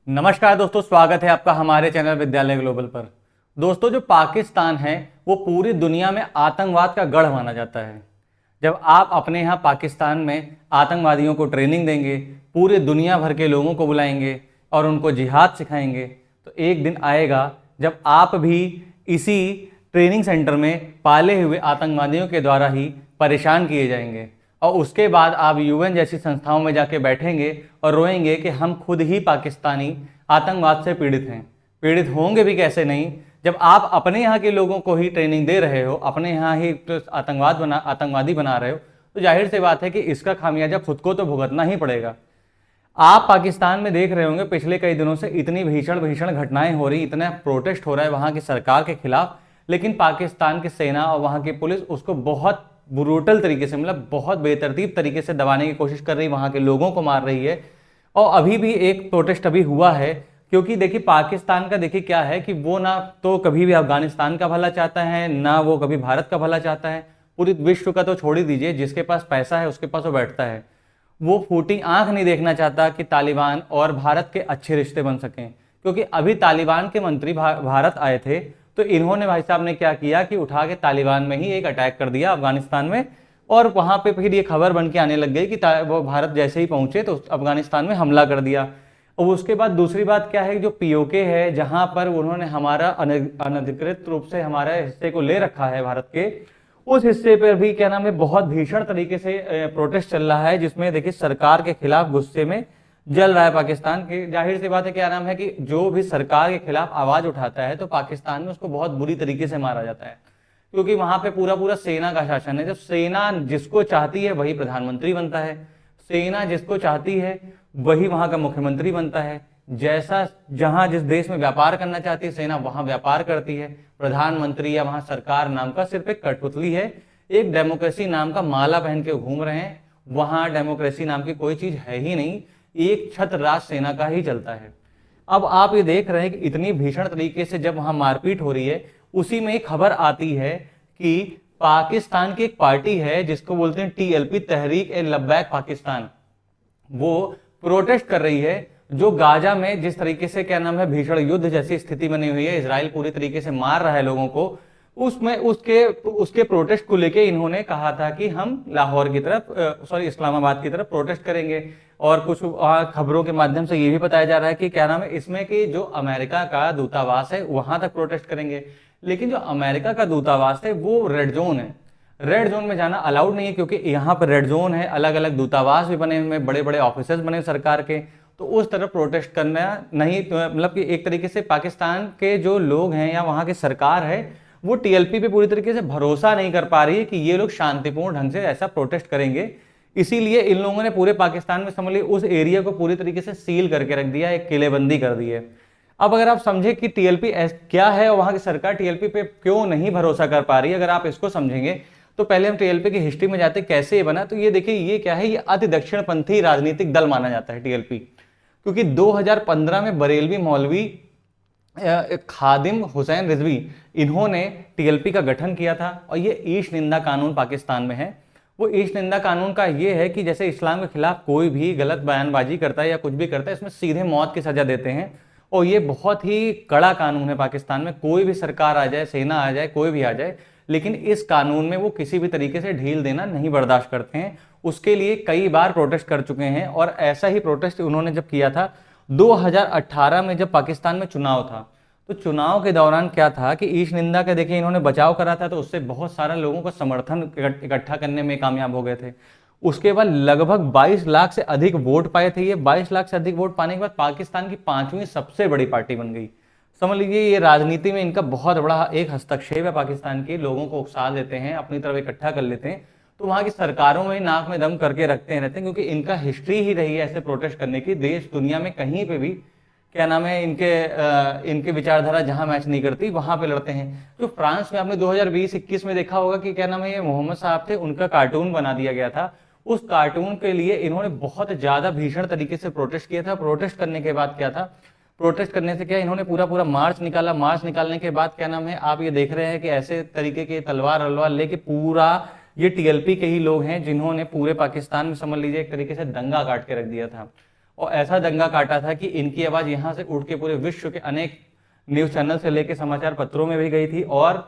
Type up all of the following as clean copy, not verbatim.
नमस्कार दोस्तों, स्वागत है आपका हमारे चैनल विद्यालय ग्लोबल पर। दोस्तों, जो पाकिस्तान है वो पूरी दुनिया में आतंकवाद का गढ़ माना जाता है। जब आप अपने यहाँ पाकिस्तान में आतंकवादियों को ट्रेनिंग देंगे, पूरे दुनिया भर के लोगों को बुलाएंगे और उनको जिहाद सिखाएंगे, तो एक दिन आएगा जब आप भी इसी ट्रेनिंग सेंटर में पाले हुए आतंकवादियों के द्वारा ही परेशान किए जाएंगे। और उसके बाद आप यूएन जैसी संस्थाओं में जाके बैठेंगे और रोएंगे कि हम खुद ही पाकिस्तानी आतंकवाद से पीड़ित हैं। पीड़ित होंगे भी कैसे नहीं, जब आप अपने यहाँ के लोगों को ही ट्रेनिंग दे रहे हो, अपने यहाँ ही आतंकवादी बना रहे हो, तो जाहिर सी बात है कि इसका खामियाजा खुद को तो भुगतना ही पड़ेगा। आप पाकिस्तान में देख रहे होंगे पिछले कई दिनों से इतनी भीषण भीषण घटनाएं हो रही, इतना प्रोटेस्ट हो रहा है वहाँ की सरकार के खिलाफ, लेकिन पाकिस्तान की सेना और वहाँ की पुलिस उसको बहुत ब्रूटल तरीके से, मतलब बहुत बेतरतीब तरीके से दबाने की कोशिश कर रही है, वहाँ के लोगों को मार रही है। और अभी भी एक प्रोटेस्ट अभी हुआ है, क्योंकि देखिए पाकिस्तान का देखिए क्या है कि वो ना तो कभी भी अफगानिस्तान का भला चाहता है, ना वो कभी भारत का भला चाहता है। पूरी विश्व का तो छोड़ ही दीजिए, जिसके पास पैसा है उसके पास वो बैठता है। वो फूटी आंख नहीं देखना चाहता कि तालिबान और भारत के अच्छे रिश्ते बन सकें, क्योंकि अभी तालिबान के मंत्री भारत आए थे, तो इन्होंने भाई साहब ने क्या किया कि उठा के तालिबान में ही एक अटैक कर दिया अफगानिस्तान में। और वहां पे फिर ये खबर बन के आने लग गई कि वो भारत जैसे ही पहुंचे तो अफगानिस्तान में हमला कर दिया। और उसके बाद दूसरी बात क्या है, जो पीओके है जहां पर उन्होंने हमारा अनधिकृत रूप से हमारे हिस्से को ले रखा है भारत के, उस हिस्से पर भी क्या नाम है बहुत भीषण तरीके से प्रोटेस्ट चल रहा है, जिसमें देखिए सरकार के खिलाफ गुस्से में जल रहा है पाकिस्तान की। जाहिर सी बात है, क्या नाम है कि जो भी सरकार के खिलाफ आवाज उठाता है तो पाकिस्तान में उसको बहुत बुरी तरीके से मारा जाता है, क्योंकि वहां पे पूरा पूरा सेना का शासन है। जब सेना जिसको चाहती है वही प्रधानमंत्री बनता है, सेना जिसको चाहती है वही वहां का मुख्यमंत्री बनता है। जैसा जहां जिस देश में व्यापार करना चाहती है सेना, वहां व्यापार करती है। प्रधानमंत्री या वहां सरकार नाम का सिर्फ एक कठपुतली है, एक डेमोक्रेसी नाम का माला पहन के घूम रहे हैं। वहां डेमोक्रेसी नाम की कोई चीज है ही नहीं, एक छत्र राज सेना का ही चलता है। अब आप ये देख रहे हैं कि इतनी भीषण तरीके से जब वहां मारपीट हो रही है, उसी में एक खबर आती है कि पाकिस्तान की एक पार्टी है जिसको बोलते हैं टीएलपी, तहरीक ए लब्बैक पाकिस्तान, वो प्रोटेस्ट कर रही है। जो गाजा में जिस तरीके से क्या नाम है भीषण युद्ध जैसी स्थिति बनी हुई है, इजराइल पूरी तरीके से मार रहा है लोगों को, उसमें उसके प्रोटेस्ट को लेके इन्होंने कहा था कि हम लाहौर की तरफ इस्लामाबाद की तरफ प्रोटेस्ट करेंगे। और कुछ खबरों के माध्यम से ये भी बताया जा रहा है कि क्या नाम है इसमें कि जो अमेरिका का दूतावास है वहां तक प्रोटेस्ट करेंगे। लेकिन जो अमेरिका का दूतावास है वो रेड जोन है, रेड जोन में जाना अलाउड नहीं है, क्योंकि यहाँ पर रेड जोन है, अलग अलग दूतावास भी बने हुए, बड़े बड़े ऑफिसर्स बने सरकार के, तो उस तरफ प्रोटेस्ट करना नहीं। तो मतलब कि एक तरीके से पाकिस्तान के जो लोग हैं या वहाँ की सरकार है वो टीएलपी पे पूरी तरीके से भरोसा नहीं कर पा रही है कि ये लोग शांतिपूर्ण ढंग से ऐसा प्रोटेस्ट करेंगे। इसीलिए इन लोगों ने पूरे पाकिस्तान में समझ ली उस एरिया को पूरी तरीके से सील करके रख दिया, एक किलेबंदी कर दी है। अब अगर आप समझे कि टीएलपी क्या है और वहां की सरकार टीएलपी पे क्यों नहीं भरोसा कर पा रही है, अगर आप इसको समझेंगे तो पहले हम टीएलपी की हिस्ट्री में जाते कैसे ये बना। तो ये देखिए ये क्या है, ये अति दक्षिणपंथी राजनीतिक दल माना जाता है टीएलपी, क्योंकि 2015 में बरेलवी मौलवी खादिम हुसैन रिजवी इन्होंने टीएलपी का गठन किया था। और ये ईश निंदा कानून पाकिस्तान में है। वो ईश निंदा कानून का ये है कि जैसे इस्लाम के खिलाफ कोई भी गलत बयानबाजी करता है या कुछ भी करता है, इसमें सीधे मौत की सजा देते हैं। और ये बहुत ही कड़ा कानून है पाकिस्तान में, कोई भी सरकार आ जाए, सेना आ जाए, कोई भी आ जाए, लेकिन इस कानून में वो किसी भी तरीके से ढील देना नहीं बर्दाश्त करते हैं। उसके लिए कई बार प्रोटेस्ट कर चुके हैं। और ऐसा ही प्रोटेस्ट उन्होंने जब किया था 2018 में, जब पाकिस्तान में चुनाव था, तो चुनाव के दौरान क्या था कि ईश निंदा का देखिए इन्होंने बचाव करा था, तो उससे बहुत सारा लोगों का समर्थन इकट्ठा करने में कामयाब हो गए थे। उसके बाद लगभग 22 लाख से अधिक वोट पाए थे। ये 22 लाख से अधिक वोट पाने के बाद पाकिस्तान की 5वीं सबसे बड़ी पार्टी बन गई। समझ लीजिए ये राजनीति में इनका बहुत बड़ा एक हस्तक्षेप है। पाकिस्तान के लोगों को उकसा देते हैं, अपनी तरफ इकट्ठा कर लेते हैं, तो वहां की सरकारों में नाक में दम करके रखते रहते हैं, क्योंकि इनका हिस्ट्री ही रही है ऐसे प्रोटेस्ट करने की। देश दुनिया में कहीं पे भी क्या नाम है इनके विचारधारा जहां मैच नहीं करती वहां पे लड़ते हैं। जो फ्रांस में आपने 2020-21 में देखा होगा कि क्या नाम है ये मोहम्मद साहब थे, उनका कार्टून बना दिया गया था। उस कार्टून के लिए इन्होंने बहुत ज्यादा भीषण तरीके से प्रोटेस्ट किया था। प्रोटेस्ट करने के बाद क्या था, प्रोटेस्ट करने से क्या इन्होंने पूरा पूरा मार्च निकाला। मार्च निकालने के बाद क्या नाम है आप ये देख रहे हैं कि ऐसे तरीके के तलवार अलवार लेके पूरा ये टीएलपी के ही लोग हैं जिन्होंने पूरे पाकिस्तान में समझ लीजिए एक तरीके से दंगा काट के रख दिया था। और ऐसा दंगा काटा था कि इनकी आवाज़ यहाँ से उठ के पूरे विश्व के अनेक न्यूज़ चैनल से लेकर समाचार पत्रों में भी गई थी और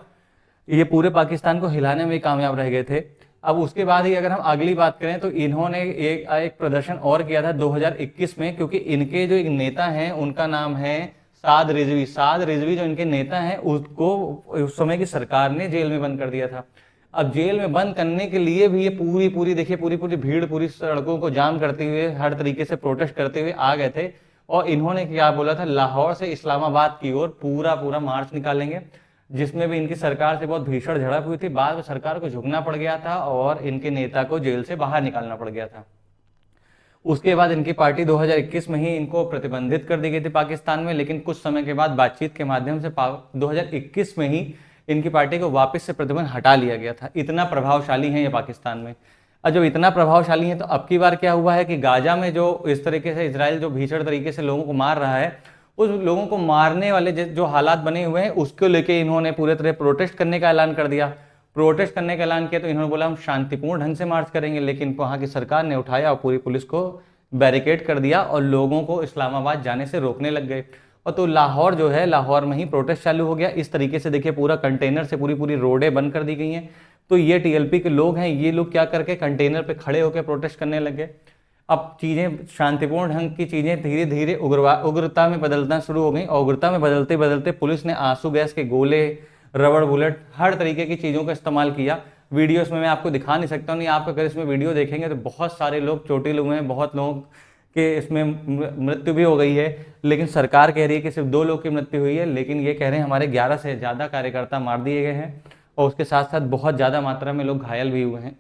ये पूरे पाकिस्तान को हिलाने में कामयाब रह गए थे। अब उसके बाद ही अगर हम अगली बात करें तो इन्होंने एक प्रदर्शन और किया था 2021 में, क्योंकि इनके जो एक नेता हैं उनका नाम है साद रिजवी। साद रिजवी जो इनके नेता हैं उसको उस समय की सरकार ने जेल में बंद कर दिया था। अब जेल में बंद करने के लिए भी ये पूरी देखिए पूरी भीड़ पूरी सड़कों को जाम करते हुए हर तरीके से प्रोटेस्ट करते हुए आ गए थे। और इन्होंने क्या बोला था, लाहौर से इस्लामाबाद की ओर पूरा मार्च निकालेंगे, जिसमें भी इनकी सरकार से बहुत भीषण झड़प हुई थी। बाद में सरकार को झुकना पड़ गया था और इनके नेता को जेल से बाहर निकालना पड़ गया था। उसके बाद इनकी पार्टी 2021 में ही इनको प्रतिबंधित कर दी गई थी पाकिस्तान में, लेकिन कुछ समय के बाद बातचीत के माध्यम से 2021 में ही इनकी पार्टी को वापस से प्रतिबंध हटा लिया गया था। इतना प्रभावशाली है ये पाकिस्तान में। और जब इतना प्रभावशाली है तो अब की बार क्या हुआ है कि गाजा में जो इस तरीके से इजराइल जो भीषण तरीके से लोगों को मार रहा है, उस लोगों को मारने वाले जो हालात बने हुए हैं उसको लेके इन्होंने पूरे तरह प्रोटेस्ट करने का ऐलान कर दिया। प्रोटेस्ट करने का ऐलान किया तो इन्होंने बोला हम शांतिपूर्ण ढंग से मार्च करेंगे, लेकिन वहाँ की सरकार ने उठाया और पूरी पुलिस को बैरिकेड कर दिया और लोगों को इस्लामाबाद जाने से रोकने लग गए। और तो लाहौर जो है, लाहौर में ही प्रोटेस्ट चालू हो गया। इस तरीके से देखिए पूरा कंटेनर से पूरी रोडें बंद कर दी गई हैं। तो ये टीएलपी के लोग हैं, ये लोग क्या करके कंटेनर पे खड़े होकर प्रोटेस्ट करने लगे। अब चीज़ें शांतिपूर्ण ढंग की चीज़ें धीरे धीरे उग्रता में बदलना शुरू हो गई। और उग्रता में बदलते बदलते पुलिस ने आंसू गैस के गोले, रबड़ बुलेट, हर तरीके की चीज़ों का इस्तेमाल किया। वीडियोस में मैं आपको दिखा नहीं सकता हूँ, नहीं आप अगर इसमें वीडियो देखेंगे तो बहुत सारे लोग चोटिल हुए हैं, बहुत लोगों के इसमें मृत्यु भी हो गई है। लेकिन सरकार कह रही है कि सिर्फ 2 लोग की मृत्यु हुई है, लेकिन ये कह रहे हैं हमारे 11 से ज़्यादा कार्यकर्ता मार दिए गए हैं और उसके साथ साथ बहुत ज़्यादा मात्रा में लोग घायल भी हुए हैं।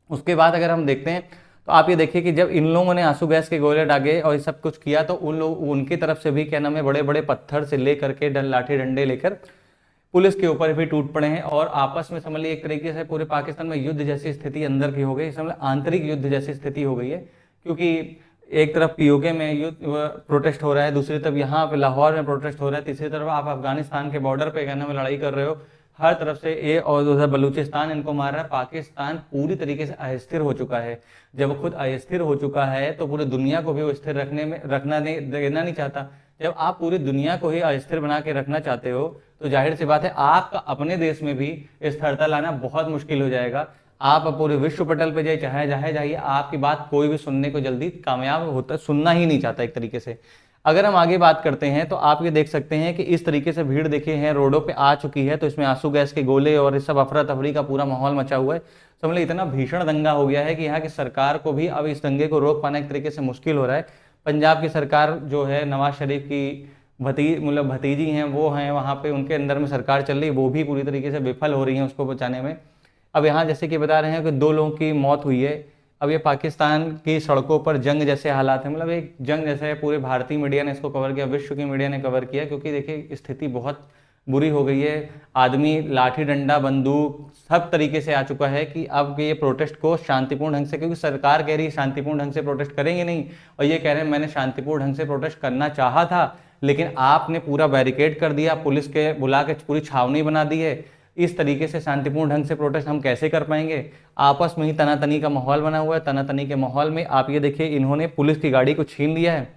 उसके बाद अगर हम देखते हैं तो आप ये देखिए कि जब इन लोगों ने आंसू गैस के गोले दागे और ये सब कुछ किया तो उनकी तरफ से भी क्या नाम है, बड़े बड़े पत्थर से लेकर के लाठी डंडे लेकर पुलिस के ऊपर भी टूट पड़े हैं। और आपस में समझ लीजिए एक तरीके से पूरे पाकिस्तान में युद्ध जैसी स्थिति अंदर की हो गई, समझ आंतरिक युद्ध जैसी स्थिति हो गई है। क्योंकि एक तरफ पीओके में युद्ध प्रोटेस्ट हो रहा है, दूसरी तरफ यहाँ पे लाहौर में प्रोटेस्ट हो रहा है, तीसरी तरफ आप अफगानिस्तान के बॉर्डर पे क्या नाम है लड़ाई कर रहे हो। हर तरफ से ये और उधर बलूचिस्तान इनको मार रहा है। पाकिस्तान पूरी तरीके से अस्थिर हो चुका है। जब वो खुद अस्थिर हो चुका है तो पूरी दुनिया को भी वो स्थिर रखना देना नहीं चाहता। जब आप पूरी दुनिया को ही अस्थिर बना के रखना चाहते हो तो जाहिर सी बात है आपका अपने देश में भी स्थिरता लाना बहुत मुश्किल हो जाएगा। आप पूरे विश्व पटल पे जाइए, चाहे जाइए, आपकी बात कोई भी सुनने को जल्दी कामयाब होता, सुनना ही नहीं चाहता एक तरीके से। अगर हम आगे बात करते हैं तो आप ये देख सकते हैं कि इस तरीके से भीड़ देखिए हैं रोडों पे आ चुकी है। तो इसमें आंसू गैस के गोले और इस सब अफरा तफरी का पूरा माहौल मचा हुआ है। समझ लीजिए इतना भीषण दंगा हो गया है कि यहाँ की सरकार को भी अब इस दंगे को रोक पाना एक तरीके से मुश्किल हो रहा है। पंजाब की सरकार जो है नवाज शरीफ की भतीजी हैं, वो हैं वहाँ पे, उनके अंदर में सरकार चल रही है, वो भी पूरी तरीके से विफल हो रही है उसको बचाने में। अब यहाँ जैसे कि बता रहे हैं कि 2 लोगों की मौत हुई है। अब ये पाकिस्तान की सड़कों पर जंग जैसे हालात हैं, मतलब एक जंग जैसे है। पूरे भारतीय मीडिया ने इसको कवर किया, विश्व की मीडिया ने कवर किया, क्योंकि देखिए स्थिति बहुत बुरी हो गई है। आदमी लाठी डंडा बंदूक सब तरीके से आ चुका है कि अब ये प्रोटेस्ट को शांतिपूर्ण ढंग से, क्योंकि सरकार कह रही है शांतिपूर्ण ढंग से प्रोटेस्ट करेंगे नहीं, और ये कह रहे हैं मैंने शांतिपूर्ण ढंग से प्रोटेस्ट करना चाहा था लेकिन आपने पूरा बैरिकेड कर दिया, पुलिस के बुला के पूरी छावनी बना दी है। इस तरीके से शांतिपूर्ण ढंग से प्रोटेस्ट हम कैसे कर पाएंगे। आपस में ही तनातनी का माहौल बना हुआ है। तनातनी के माहौल में आप ये देखिए इन्होंने पुलिस की गाड़ी को छीन लिया है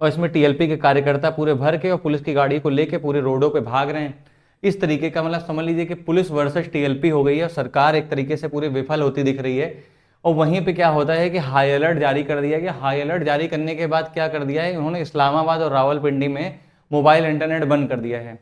और इसमें टीएलपी के कार्यकर्ता पूरे भर के और पुलिस की गाड़ी को लेके पूरे रोडों पे भाग रहे हैं। इस तरीके का मतलब समझ लीजिए कि पुलिस वर्सेस टीएलपी हो गई है और सरकार एक तरीके से पूरी विफल होती दिख रही है। और वहीं पे क्या होता है कि हाई अलर्ट जारी कर दिया गया। हाई अलर्ट जारी करने के बाद क्या कर दिया है उन्होंने, इस्लामाबाद और रावलपिंडी में मोबाइल इंटरनेट बंद कर दिया है।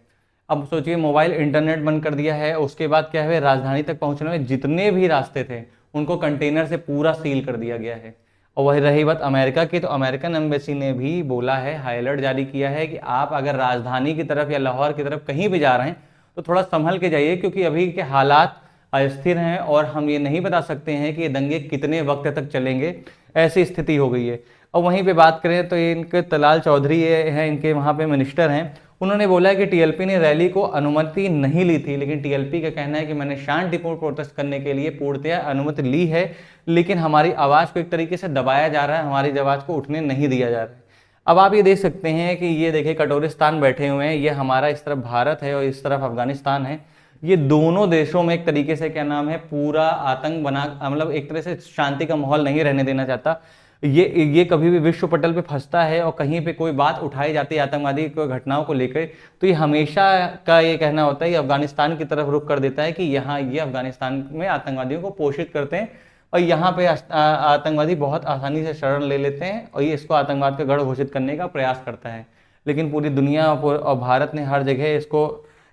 अब सोचिए मोबाइल इंटरनेट बंद कर दिया है, उसके बाद क्या है राजधानी तक पहुंचने में जितने भी रास्ते थे उनको कंटेनर से पूरा सील कर दिया गया है। और वही रही बात अमेरिका की, तो अमेरिकन एम्बेसी ने भी बोला है, हाई अलर्ट जारी किया है कि आप अगर राजधानी की तरफ या लाहौर की तरफ कहीं भी जा रहे हैं तो थोड़ा संभल के जाइए, क्योंकि अभी के हालात अस्थिर हैं और हम ये नहीं बता सकते हैं कि ये दंगे कितने वक्त तक चलेंगे। ऐसी स्थिति हो गई है। और वहीं पे बात करें तो इनके तलाल चौधरी हैं, इनके वहाँ पे मिनिस्टर हैं, उन्होंने बोला है कि टीएलपी ने रैली को अनुमति नहीं ली थी, लेकिन टीएलपी का कहना है कि मैंने शांतिपूर्ण प्रोटेस्ट करने के लिए पूर्णतया अनुमति ली है, लेकिन हमारी आवाज़ को एक तरीके से दबाया जा रहा है, हमारी आवाज़ को उठने नहीं दिया जा रहा है। अब आप ये देख सकते हैं कि ये देखिए कटोरिस्तान बैठे हुए हैं, ये हमारा इस तरफ भारत है और इस तरफ अफगानिस्तान है। ये दोनों देशों में एक तरीके से क्या नाम है पूरा आतंक बना, मतलब एक तरह से शांति का माहौल नहीं रहने देना चाहता। ये कभी भी विश्व पटल पे फंसता है और कहीं पे कोई बात उठाई जाती है आतंकवादी कोई घटनाओं को लेकर, तो ये हमेशा का ये कहना होता है, ये अफगानिस्तान की तरफ रुख कर देता है कि यहाँ ये अफगानिस्तान में आतंकवादियों को पोषित करते हैं और यहाँ पे आतंकवादी बहुत आसानी से शरण ले लेते हैं और ये इसको आतंकवाद का गढ़ घोषित करने का प्रयास करता है। लेकिन पूरी दुनिया और भारत ने हर जगह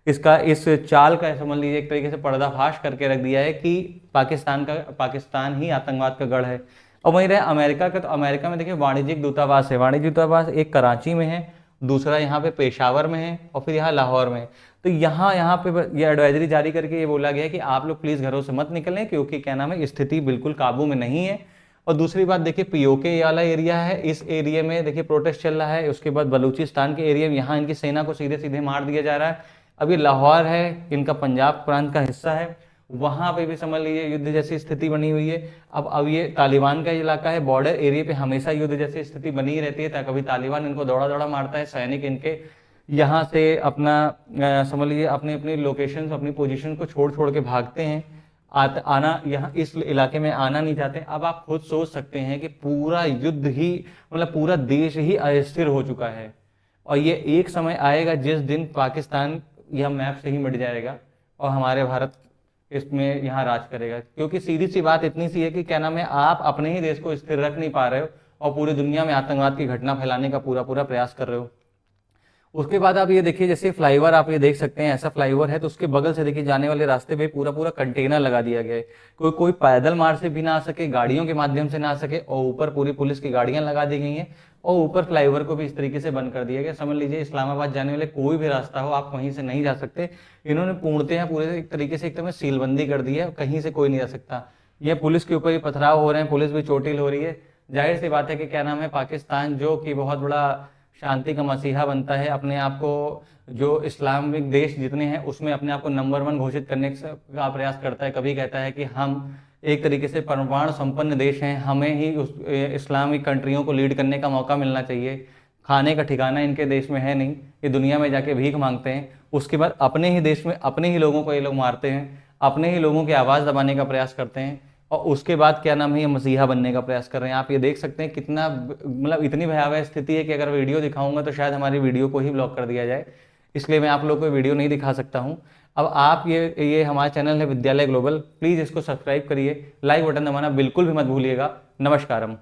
इस चाल का समझ लीजिए एक तरीके से पर्दाफाश करके रख दिया है कि पाकिस्तान ही आतंकवाद का गढ़ है। और वहीं रहे अमेरिका का, तो अमेरिका में देखिए वाणिज्यिक दूतावास है, वाणिज्य दूतावास एक कराची में है, दूसरा यहाँ पे पेशावर में है और फिर यहाँ लाहौर में। तो यहाँ पे ये एडवाइजरी जारी करके ये बोला गया है कि आप लोग प्लीज़ घरों से मत निकलें, क्योंकि क्या नाम है स्थिति बिल्कुल काबू में नहीं है। और दूसरी बात देखिए पीओके वाला एरिया है, इस एरिया में देखिए प्रोटेस्ट चल रहा है। उसके बाद बलूचिस्तान के एरिया में यहाँ इनकी सेना को सीधे सीधे मार दिया जा रहा है। अब ये लाहौर है, इनका पंजाब प्रांत का हिस्सा है, वहां पे भी समझ लीजिए युद्ध जैसी स्थिति बनी हुई है। अब ये तालिबान का इलाका है, बॉर्डर एरिया पे हमेशा युद्ध जैसी स्थिति बनी ही रहती है, ताकि कभी तालिबान इनको दौड़ा दौड़ा मारता है, सैनिक इनके यहाँ से अपना समझ लीजिए अपनी अपनी लोकेशन अपनी पोजीशन को छोड़ छोड़ के भागते हैं, आना यहाँ इस इलाके में आना नहीं चाहते। अब आप खुद सोच सकते हैं कि पूरा युद्ध ही मतलब पूरा देश ही अस्थिर हो चुका है और ये एक समय आएगा जिस दिन पाकिस्तान यह मैप से ही मिट जाएगा और हमारे भारत इसमें यहाँ राज करेगा। क्योंकि सीधी सी बात इतनी सी है कि क्या नाम है आप अपने ही देश को स्थिर रख नहीं पा रहे हो और पूरी दुनिया में आतंकवाद की घटना फैलाने का पूरा प्रयास कर रहे हो। उसके बाद आप ये देखिए जैसे फ्लाईओवर आप ये देख सकते हैं, ऐसा फ्लाईओवर है तो उसके बगल से देखिए जाने वाले रास्ते पे पूरा कंटेनर लगा दिया गया है, कोई पैदल मार्ग से भी ना आ सके, गाड़ियों के माध्यम से ना आ सके, और ऊपर पूरी पुलिस की गाड़ियां लगा दी गई हैं और ऊपर फ्लाईओवर को भी इस तरीके से बंद कर दिया गया। समझ लीजिए इस्लामाबाद जाने वाले कोई भी रास्ता हो आप वहीं से नहीं जा सकते। इन्होंने पूर्णतः पूरे एक तरीके से एकदम सीलबंदी कर दी है, कहीं से कोई नहीं जा सकता। ये पुलिस के ऊपर ही पथराव हो रहे हैं, पुलिस भी चोटिल हो रही है। जाहिर सी बात है कि क्या नाम है पाकिस्तान जो कि बहुत बड़ा शांति का मसीहा बनता है, अपने आप को जो इस्लामिक देश जितने हैं उसमें अपने आप को नंबर 1 घोषित करने का प्रयास करता है। कभी कहता है कि हम एक तरीके से परमाणु संपन्न देश हैं, हमें ही उस इस्लामिक कंट्रियों को लीड करने का मौका मिलना चाहिए। खाने का ठिकाना इनके देश में है नहीं, ये दुनिया में जाके भीख मांगते हैं। उसके बाद अपने ही देश में अपने ही लोगों को ये लोग मारते हैं, अपने ही लोगों की आवाज़ दबाने का प्रयास करते हैं और उसके बाद क्या नाम है ये मसीहा बनने का प्रयास कर रहे हैं। आप ये देख सकते हैं कितना मतलब इतनी भयावह स्थिति है कि अगर वीडियो दिखाऊंगा तो शायद हमारी वीडियो को ही ब्लॉक कर दिया जाए, इसलिए मैं आप लोग को वीडियो नहीं दिखा सकता हूं। अब आप ये हमारा चैनल है विद्यालय ग्लोबल, प्लीज़ इसको सब्सक्राइब करिए, लाइक बटन दबाना बिल्कुल भी मत भूलिएगा। नमस्कारम।